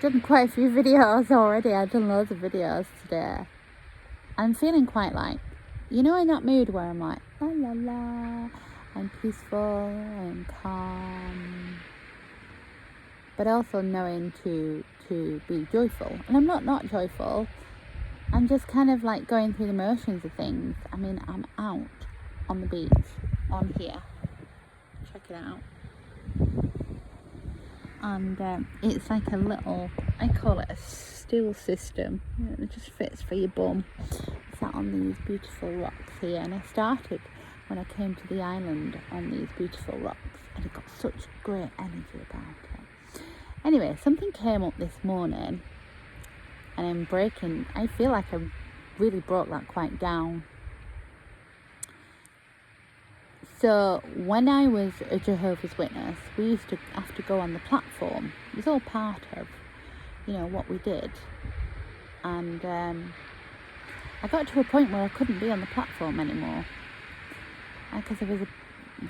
done quite a few videos already. I've done loads of videos today. I'm feeling quite like, in that mood where I'm like, la la la, I'm peaceful, I'm calm, but also knowing to be joyful. And I'm not joyful. I'm just kind of like going through the motions of things. I mean, I'm out on the beach, on here. Check it out. And it's like a little, I call it a stool system. It just fits for your bum. Sat on these beautiful rocks here, and I started when I came to the island on these beautiful rocks, and it got such great energy about it. Anyway, something came up this morning, and I feel like I really broke that quite down. So when I was a Jehovah's Witness, we used to have to go on the platform. It was all part of, what we did. And I got to a point where I couldn't be on the platform anymore. Because there was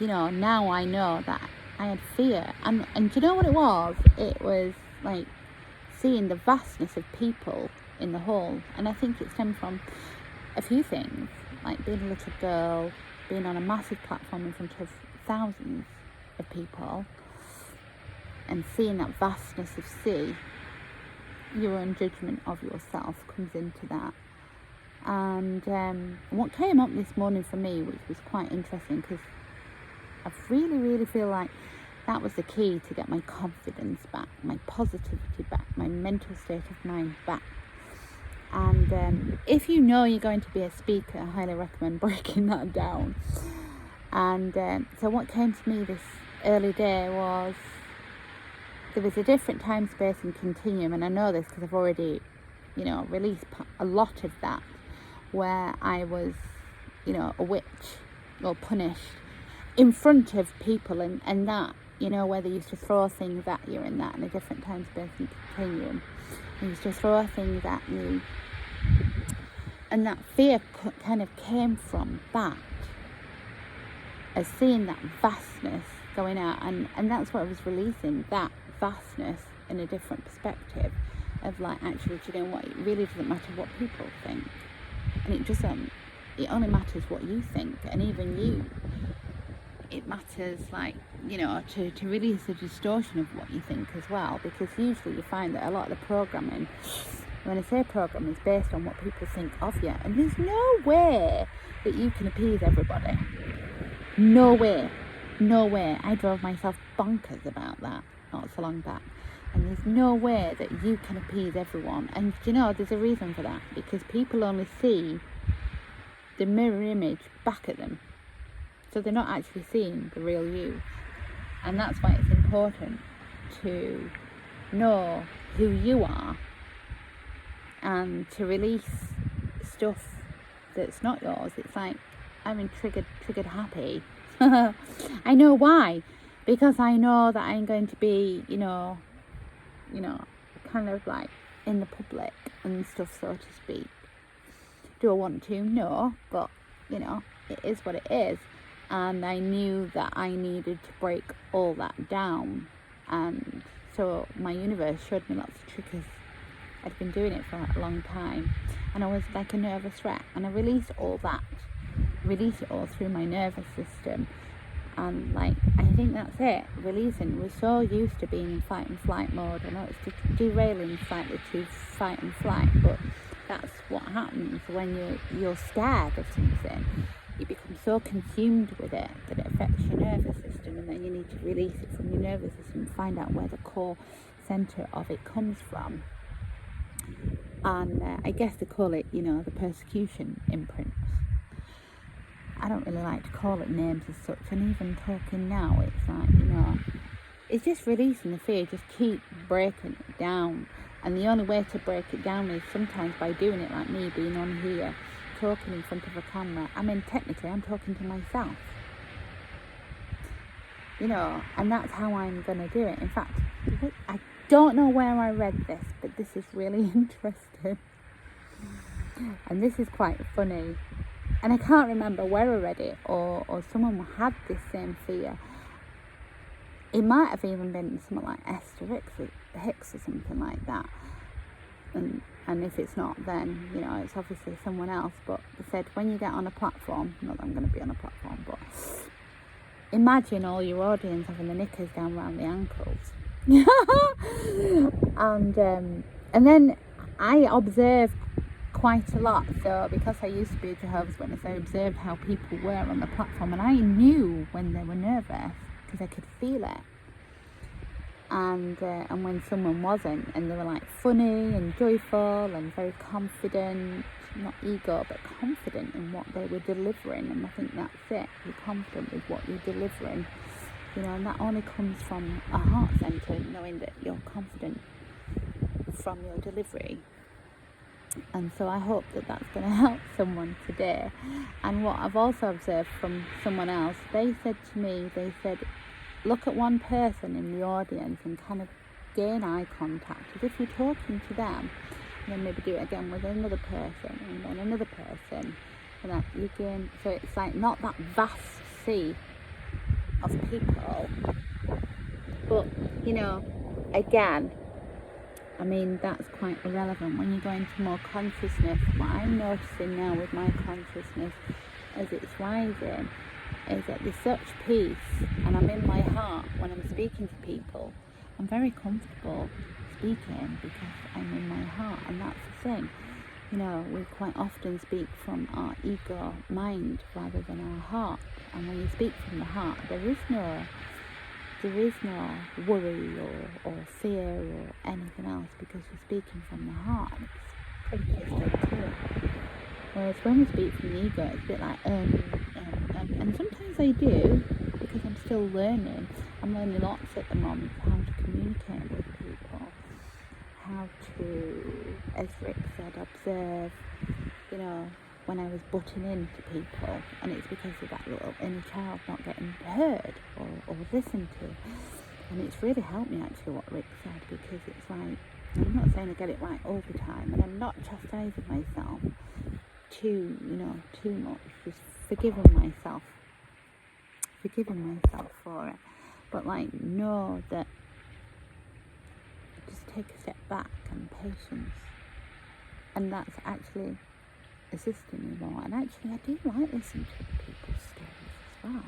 now I know that I had fear. And do you know what it was? It was like seeing the vastness of people in the hall. And I think it stemmed from a few things, like being a little girl, being on a massive platform in front of thousands of people, and seeing that vastness of sea. Your own judgment of yourself comes into that. And what came up this morning for me, which was quite interesting, because I really, really feel like that was the key to get my confidence back, my positivity back, my mental state of mind back. And if you're going to be a speaker, I highly recommend breaking that down. And so what came to me this early day was, there was a different time, space and continuum. And I know this because I've already, released a lot of that, where I was, a witch or punished in front of people, and that, where they used to throw things at you, and that in a different time, space and continuum. They used to throw things at you. And that fear kind of came from that, as seeing that vastness going out. And that's what I was releasing, that vastness in a different perspective of like, actually, do you know what? It really doesn't matter what people think. And it only matters what you think. And even you, it matters, like, to release the distortion of what you think as well. Because usually you find that a lot of the programming, when I say program, is based on what people think of you. And there's no way that you can appease everybody. No way. I drove myself bonkers about that not so long back. And there's no way that you can appease everyone. And there's a reason for that. Because people only see the mirror image back at them. So they're not actually seeing the real you. And that's why it's important to know who you are, and to release stuff that's not yours. It's like I'm triggered happy. I know why, because I know that I'm going to be, kind of like in the public and stuff, so to speak. Do I want to? No, but it is what it is. And I knew that I needed to break all that down. And so my universe showed me lots of triggers. I'd been doing it for a long time, and I was like a nervous wreck. And I release it all through my nervous system. And like, I think that's it, releasing. We're so used to being in fight and flight mode. I know it's derailing slightly to fight and flight, but that's what happens when you're scared of something. You become so consumed with it that it affects your nervous system, and then you need to release it from your nervous system, find out where the core center of it comes from. And I guess they call it, the persecution imprints. I don't really like to call it names as such, and even talking now, it's like, it's just releasing the fear. Just keep breaking it down. And the only way to break it down is sometimes by doing it like me, being on here, talking in front of a camera. I mean, technically, I'm talking to myself. And that's how I'm going to do it. In fact, I don't know where I read this, but this is really interesting. And this is quite funny. And I can't remember where I read it, or someone had this same fear. It might have even been something like Esther Hicks or something like that. And if it's not, then, you know, it's obviously someone else. But they said, when you get on a platform, not that I'm going to be on a platform, but imagine all your audience having the knickers down around the ankles. And then I observed quite a lot. So because I used to be a Jehovah's Witness, I observed how people were on the platform, and I knew when they were nervous because I could feel it. And when someone wasn't, and they were like funny and joyful and very confident, not ego but confident in what they were delivering. And I think that's it, you're confident with what you're delivering, you know, and that only comes from a heart centre, knowing that you're confident from your delivery. And so I hope that that's going to help someone today. And what I've also observed from someone else, they said to me, they said, look at one person in the audience and kind of gain eye contact as if you're talking to them, and then maybe do it again with another person and then another person, and that you gain. So it's like not that vast sea of people, but you know, again, I mean, that's quite irrelevant when you go into more consciousness. What I'm noticing now with my consciousness as it's rising is that there's such peace, and I'm in my heart when I'm speaking to people. I'm very comfortable speaking because I'm in my heart, and that's the thing. You know, we quite often speak from our ego mind rather than our heart. And when you speak from the heart, there is no worry or fear or anything else, because you're speaking from the heart. It's pretty crystal clear. Whereas when we speak from the ego, it's a bit like and sometimes I do, because I'm still learning. I'm learning lots at the moment how to communicate with people, how to, as Rick said, observe, you know, when I was butting into people, and it's because of that little inner child not getting heard or listened to. And it's really helped me actually what Rick said, because it's like, I'm not saying I get it right all the time, and I'm not chastising myself too much, just forgiving myself for it, but like, know that just take a step back and patience, and that's actually assisting me more. And actually I do like listening to people's stories as well, I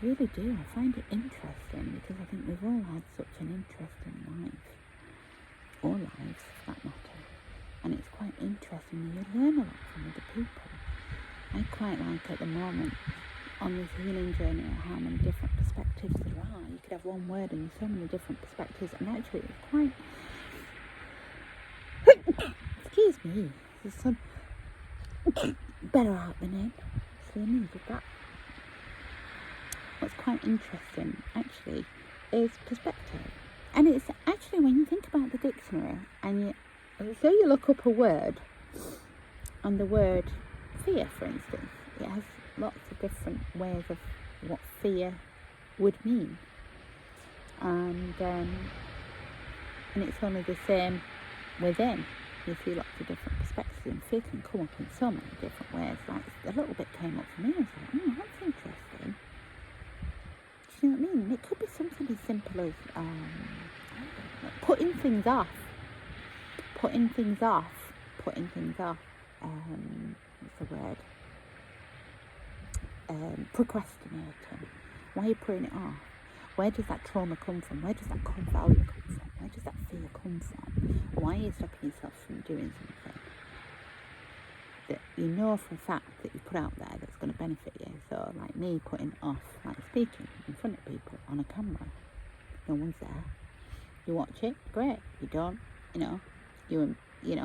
really do. I find it interesting, because I think we've all had such an interesting life, or lives for that matter, and it's quite interesting. You learn a lot from other people. I quite like at the moment on this healing journey how many different perspectives there are. You could have one word and so many different perspectives, and actually it's quite excuse me, there's some better out than in, so I needed that. What's quite interesting actually is perspective, and it's actually, when you think about the dictionary and you look up a word, and the word fear, for instance, it has lots of different ways of what fear would mean, and it's only the same within. You see lots of different perspectives, and fear can come up in so many different ways. Like, a little bit came up for me, I was like, oh, that's interesting. Do you know what I mean? It could be something as simple as putting things off. What's the word? Procrastinating. Why are you putting it off? Where does that trauma come from? Where does that core value come from? Where does that fear come from? Why are you stopping yourself from doing something that you know for a fact that you put out there that's going to benefit you? So like me putting off, like speaking in front of people on a camera. No one's there. You watch it, great. You don't, you know,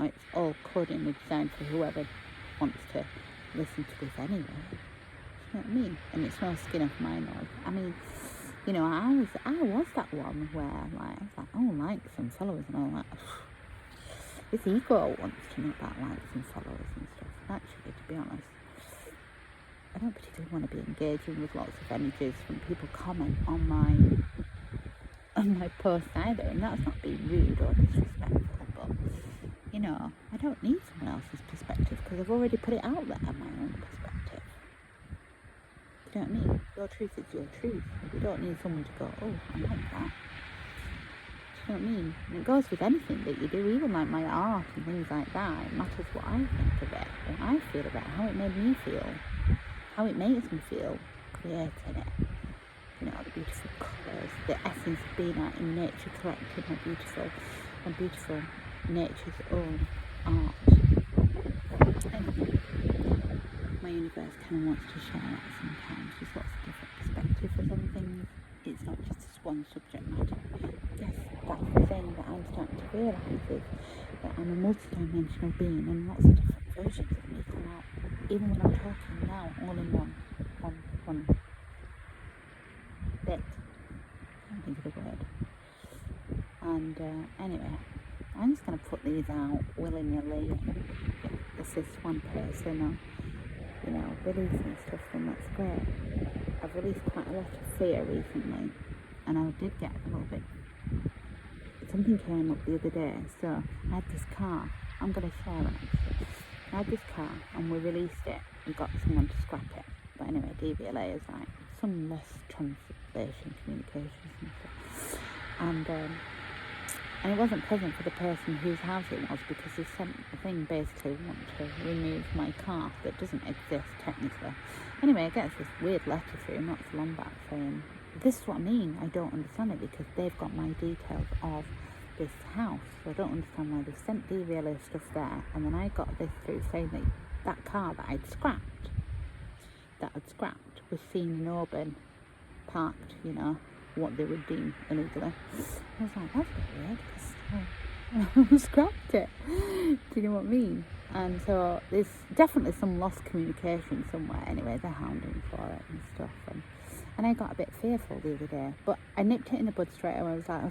it's all coded and designed for whoever wants to listen to this anyway. You know what I mean? And it's no skin off my nose. I mean, you know, I was that one where, like, I was like, oh, likes and followers and all that. This ego wants to know about likes and followers and stuff. And actually, to be honest, I don't particularly want to be engaging with lots of energies when people comment on my posts either. And that's not being rude or disrespectful, but, you know, I don't need someone else's perspective, because I've already put it out there, my own perspective. You know what I mean? Your truth is your truth. You don't need someone to go, oh, I like that. You know what I mean? And it goes with anything that you do, even like my art and things like that. It matters what I think of it, what I feel about it, how it made me feel, how it makes me feel creating it. You know, the beautiful colours, the essence of being out in nature, collecting a beautiful nature's own art. Anyway, my universe kind of wants to share that sometimes. There's lots of different perspectives for some things. It's not just this one subject matter. Yes, that's the thing that I'm starting to realise is that I'm a multi-dimensional being and lots of different versions of me come out. Even when I'm talking now, all in one bit. I can't think of the word. And anyway, I'm just going to put these out willy-nilly and assist one person or, you know, releasing stuff, and that's great. I've released quite a lot of fear recently, and I did get a little bit, something came up the other day. So I had this car, I'm going to share it actually. I had this car and we released it, we got someone to scrap it, but anyway, DVLA is like some less translation communications and stuff, and it wasn't pleasant for the person whose house it was, because they sent a thing basically want to remove my car that doesn't exist technically. Anyway, I get this weird letter through not so long back saying, this is what I mean, I don't understand it, because they've got my details of this house, so I don't understand why they've sent DVLA stuff there. And then I got this through saying that that car that I'd scrapped was seen in Auburn, parked, you know, what they would deem illegally. I was like, that's a bit weird, because I scrapped it. Do you know what I mean? And so there's definitely some lost communication somewhere. Anyway, they're hounding for it and stuff. And I got a bit fearful the other day, but I nipped it in the bud straight away. I was like,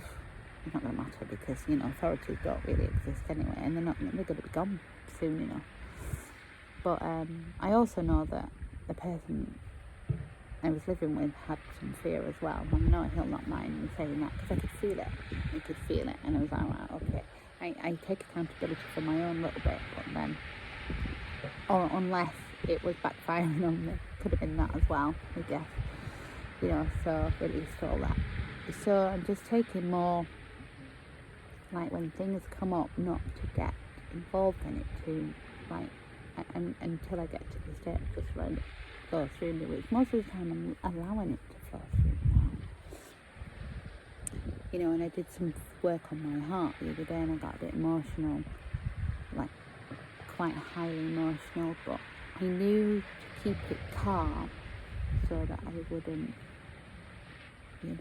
it's not going to matter, because, you know, authorities don't really exist anyway, and they're going to be gone soon enough. But I also know that the person I was living with had some fear as well. I know he'll not mind me saying that, because I could feel it. And I was like, right, okay, I take accountability for my own little bit, but then, or unless it was backfiring on me, could have been that as well, I guess, you know. So released all that. So I'm just taking more, like, when things come up, not to get involved in it too, like, until I get to the state of just letting it go through me, which most of the time I'm allowing it to flow through now. You know, and I did some work on my heart the other day, and I got a bit emotional, like quite highly emotional, but I knew to keep it calm so that I wouldn't, you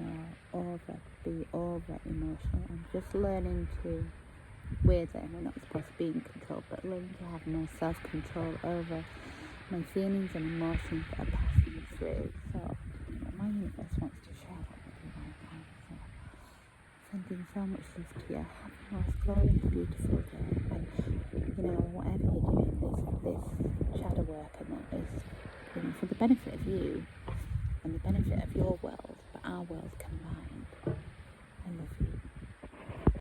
know, be over emotional. I'm just learning to, weirdly, we're not supposed to be in control, but learning to have more self-control over my feelings and emotions that are passing through. So, you know, my universe wants to share that with you right now. So, sending so much love to you. Have the most glorious, beautiful day. And, you know, whatever you're doing, this shadow work and that is, you know, for the benefit of you and the benefit of your world, but our world combined.